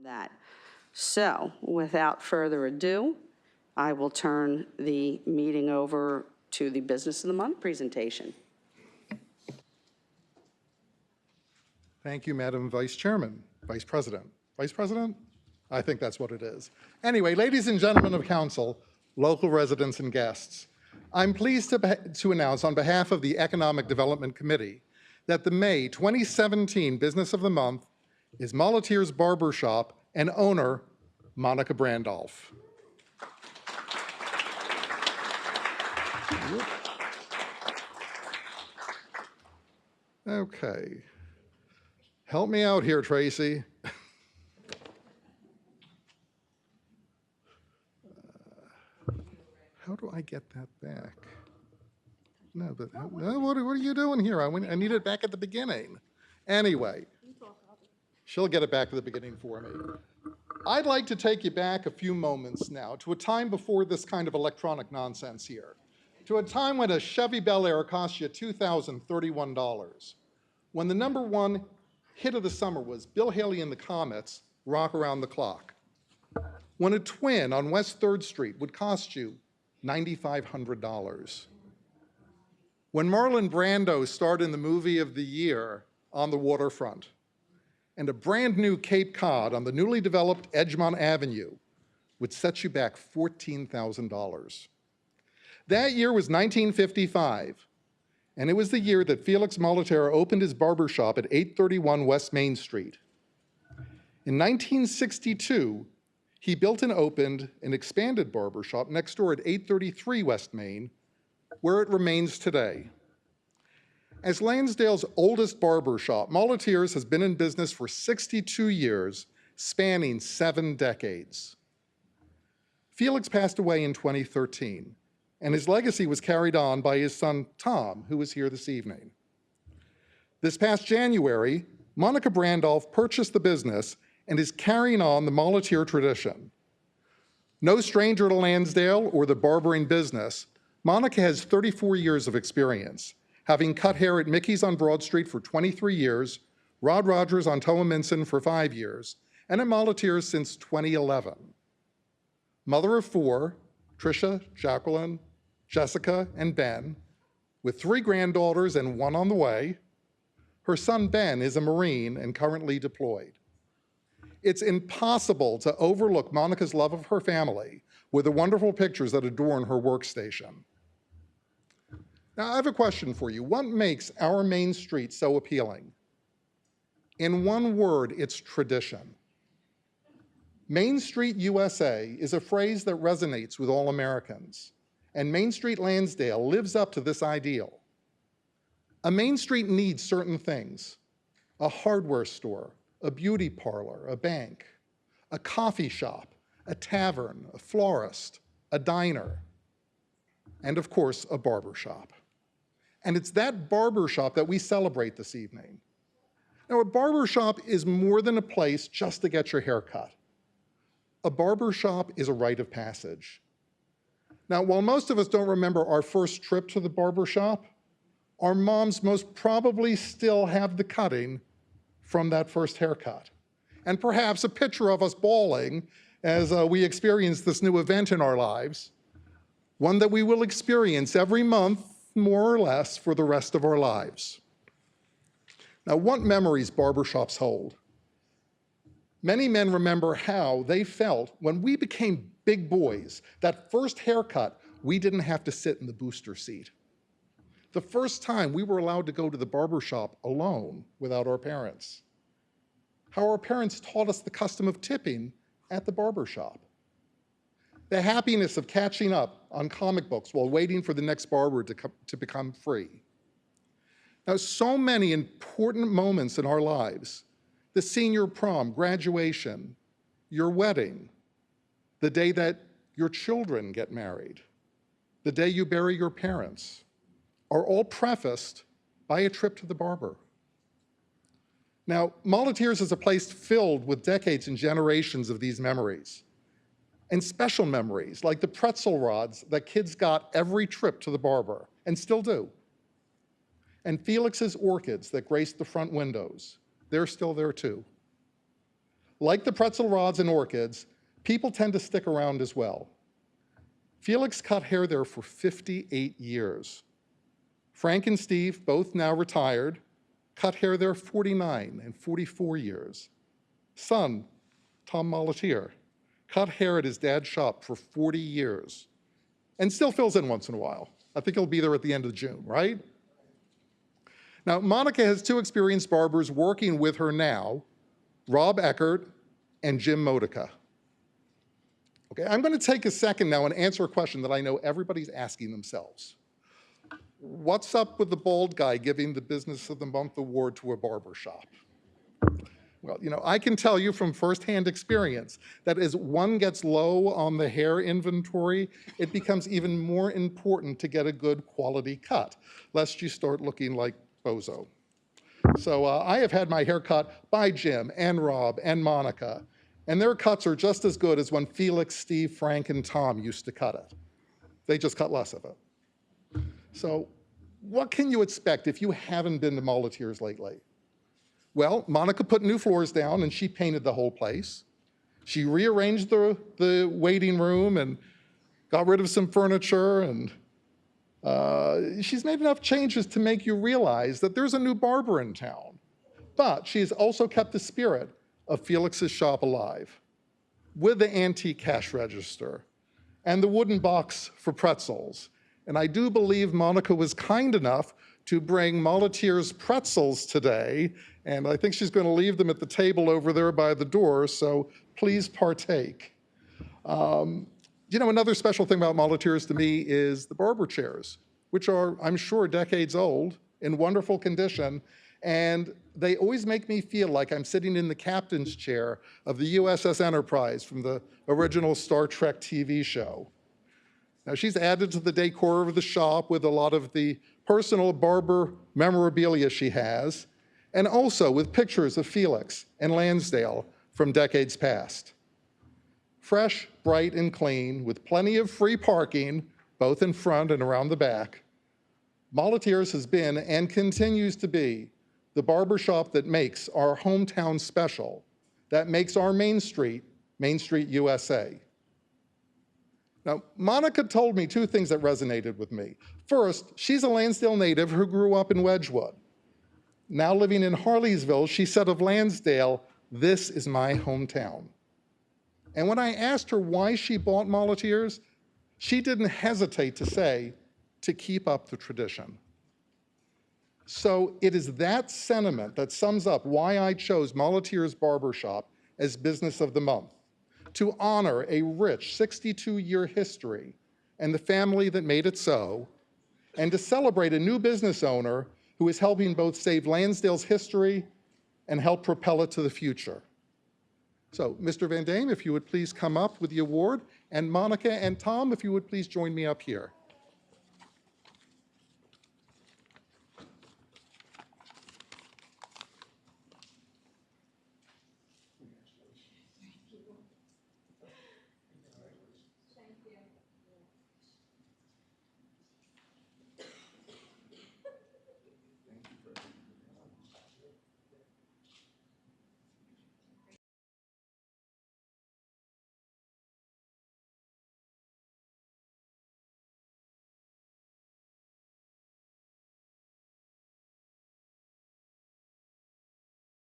that. So without further ado, I will turn the meeting over to the Business of the Month presentation. Thank you, Madam Vice Chairman, Vice President. Vice President? I think that's what it is. Anyway, ladies and gentlemen of Council, local residents and guests, I'm pleased to announce on behalf of the Economic Development Committee that the May 2017 Business of the Month is Molettiere's Barber Shop and owner, Monica Brandolph. Okay. Help me out here, Tracy. How do I get that back? No, but what are you doing here? I need it back at the beginning. Anyway, she'll get it back to the beginning for me. I'd like to take you back a few moments now to a time before this kind of electronic nonsense here, to a time when a Chevy Bel Air cost you $2,031, when the #1 hit of the summer was Bill Haley and the Comets' Rock Around the Clock, when a twin on West 3rd Street would cost you $9,500, when Marlon Brando starred in the movie of the year, On the Waterfront, and a brand new Cape Cod on the newly developed Edgemont Avenue would set you back $14,000. That year was 1955, and it was the year that Felix Molettiere opened his barber shop at 831 West Main Street. In 1962, he built and opened an expanded barber shop next door at 833 West Main, where it remains today. As Lansdale's oldest barber shop, Molettiere's has been in business for 62 years, spanning 7 decades. Felix passed away in 2013, and his legacy was carried on by his son, Tom, who is here this evening. This past January, Monica Brandolph purchased the business and is carrying on the Molettiere tradition. No stranger to Lansdale or the barbering business, Monica has 34 years of experience, having cut hair at Mickey's on Broad Street for 23 years, Rod Rogers on Towaminson for 5 years, and at Molettiere's since 2011. Mother of 4, Tricia, Jacqueline, Jessica, and Ben, with 3 granddaughters and 1 on the way. Her son Ben is a Marine and currently deployed. It's impossible to overlook Monica's love of her family with the wonderful pictures that adorn her workstation. Now, I have a question for you. What makes our Main Street so appealing? In one word, it's tradition. Main Street USA is a phrase that resonates with all Americans, and Main Street Lansdale lives up to this ideal. A Main Street needs certain things: a hardware store, a beauty parlor, a bank, a coffee shop, a tavern, a florist, a diner, and of course, a barber shop. And it's that barber shop that we celebrate this evening. Now, a barber shop is more than a place just to get your hair cut. A barber shop is a rite of passage. Now, while most of us don't remember our first trip to the barber shop, our moms most probably still have the cutting from that first haircut, and perhaps a picture of us bawling as we experience this new event in our lives, one that we will experience every month, more or less, for the rest of our lives. Now, what memories barbershops hold? Many men remember how they felt when we became big boys. That first haircut, we didn't have to sit in the booster seat. The first time we were allowed to go to the barbershop alone without our parents. How our parents taught us the custom of tipping at the barbershop. The happiness of catching up on comic books while waiting for the next barber to become free. Now, so many important moments in our lives: the senior prom, graduation, your wedding, the day that your children get married, the day you bury your parents, are all prefaced by a trip to the barber. Now, Molettiere's is a place filled with decades and generations of these memories, and special memories like the pretzel rods that kids got every trip to the barber, and still do. And Felix's orchids that graced the front windows, they're still there too. like the pretzel rods and orchids, people tend to stick around as well. Felix cut hair there for 58 years. Frank and Steve, both now retired, cut hair there 49 and 44 years. Son, Tom Molettiere, cut hair at his dad's shop for 40 years and still fills in once in a while. I think he'll be there at the end of June, right? Now, Monica has two experienced barbers working with her now, Rob Eckert and Jim Modica. Okay, I'm going to take a second now and answer a question that I know everybody's asking themselves. What's up with the bald guy giving the Business of the Month award to a barber shop? Well, I can tell you from firsthand experience that as one gets low on the hair inventory, it becomes even more important to get a good quality cut, lest you start looking like bozo. So I have had my hair cut by Jim and Rob and Monica, and their cuts are just as good as when Felix, Steve, Frank, and Tom used to cut it. They just cut less of it. So what can you expect if you haven't been to Molettiere's lately? Well, Monica put new floors down and she painted the whole place. She rearranged the waiting room and got rid of some furniture, and she's made enough changes to make you realize that there's a new barber in town. But she's also kept the spirit of Felix's shop alive with the antique cash register and the wooden box for pretzels. And I do believe Monica was kind enough to bring Molettiere's pretzels today, and I think she's going to leave them at the table over there by the door, so please partake. Another special thing about Molettiere's to me is the barber chairs, which are, I'm sure, decades old, in wonderful condition, and they always make me feel like I'm sitting in the captain's chair of the USS Enterprise from the original Star Trek TV show. Now, she's added to the decor of the shop with a lot of the personal barber memorabilia she has, and also with pictures of Felix and Lansdale from decades past. Fresh, bright, and clean, with plenty of free parking, both in front and around the back, Molettiere's has been and continues to be the barber shop that makes our hometown special, that makes our Main Street, USA. Now, Monica told me two things that resonated with me. First, she's a Lansdale native who grew up in Wedgwood. Now living in Harleysville, she said of Lansdale, "This is my hometown." And when I asked her why she bought Molettiere's, she didn't hesitate to say, to keep up the tradition. So it is that sentiment that sums up why I chose Molettiere's Barber Shop as Business of the Month, to honor a rich 62-year history and the family that made it so, and to celebrate a new business owner who is helping both save Lansdale's history and help propel it to the future. So, Mr. Van Dame, if you would please come up with the award, and Monica and Tom, if you would please join me up here.